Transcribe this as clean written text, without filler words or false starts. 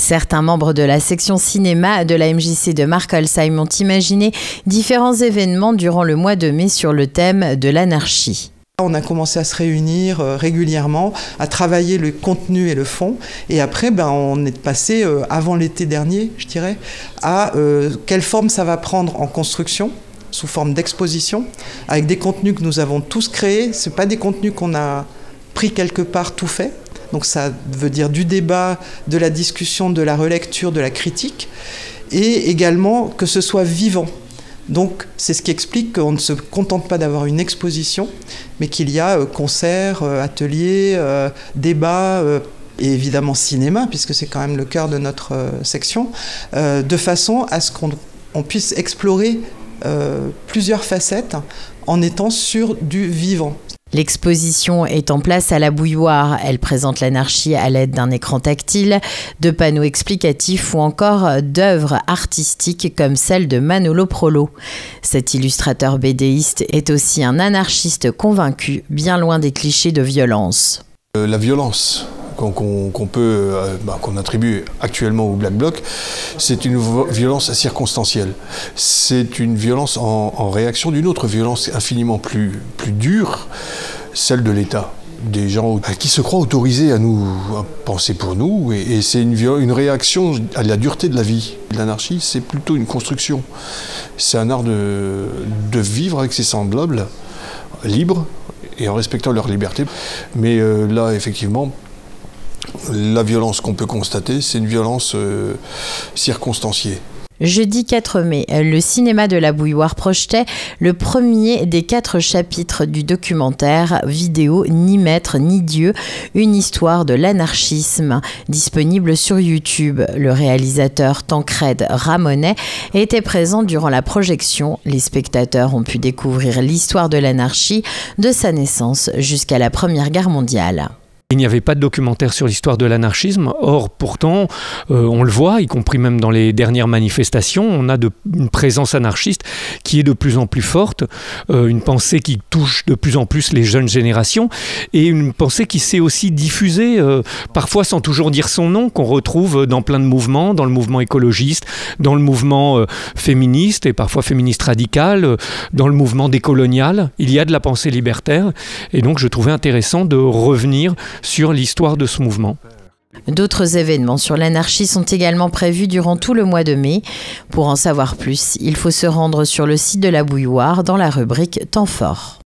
Certains membres de la section cinéma de la MJC de Marckolsheim ont imaginé différents événements durant le mois de mai sur le thème de l'anarchie. On a commencé à se réunir régulièrement, à travailler le contenu et le fond. Et après, on est passé, avant l'été dernier, je dirais, à quelle forme ça va prendre en construction, sous forme d'exposition, avec des contenus que nous avons tous créés. Ce n'est pas des contenus qu'on a pris quelque part tout fait. Donc ça veut dire du débat, de la discussion, de la relecture, de la critique. Et également que ce soit vivant. Donc c'est ce qui explique qu'on ne se contente pas d'avoir une exposition, mais qu'il y a concerts, ateliers, débats et évidemment cinéma, puisque c'est quand même le cœur de notre section, de façon à ce qu'on puisse explorer plusieurs facettes en étant sur du vivant. L'exposition est en place à la Bouilloire. Elle présente l'anarchie à l'aide d'un écran tactile, de panneaux explicatifs ou encore d'œuvres artistiques comme celle de Manolo Prolo. Cet illustrateur bédéiste est aussi un anarchiste convaincu, bien loin des clichés de violence. La violence qu'on attribue actuellement au Black Bloc, c'est une violence circonstancielle. C'est une violence en réaction d'une autre violence infiniment plus dure, celle de l'État. Des gens qui se croient autorisés à penser pour nous, et c'est une réaction à la dureté de la vie. L'anarchie, c'est plutôt une construction. C'est un art de vivre avec ses semblables, libres, et en respectant leur liberté. Mais là, effectivement, la violence qu'on peut constater, c'est une violence circonstanciée. Jeudi 4 mai, le cinéma de la Bouilloire projetait le premier des 4 chapitres du documentaire vidéo Ni maître ni Dieu, une histoire de l'anarchisme, disponible sur YouTube. Le réalisateur Tancred Ramonet était présent durant la projection. Les spectateurs ont pu découvrir l'histoire de l'anarchie de sa naissance jusqu'à la Première Guerre mondiale. Il n'y avait pas de documentaire sur l'histoire de l'anarchisme. Or, pourtant, on le voit, y compris même dans les dernières manifestations, on a une présence anarchiste qui est de plus en plus forte, une pensée qui touche de plus en plus les jeunes générations, et une pensée qui s'est aussi diffusée, parfois sans toujours dire son nom, qu'on retrouve dans plein de mouvements, dans le mouvement écologiste, dans le mouvement féministe, et parfois féministe radical, dans le mouvement décolonial. Il y a de la pensée libertaire, et donc je trouvais intéressant de revenir sur l'histoire de ce mouvement. D'autres événements sur l'anarchie sont également prévus durant tout le mois de mai. Pour en savoir plus, il faut se rendre sur le site de la Bouilloire dans la rubrique Temps fort.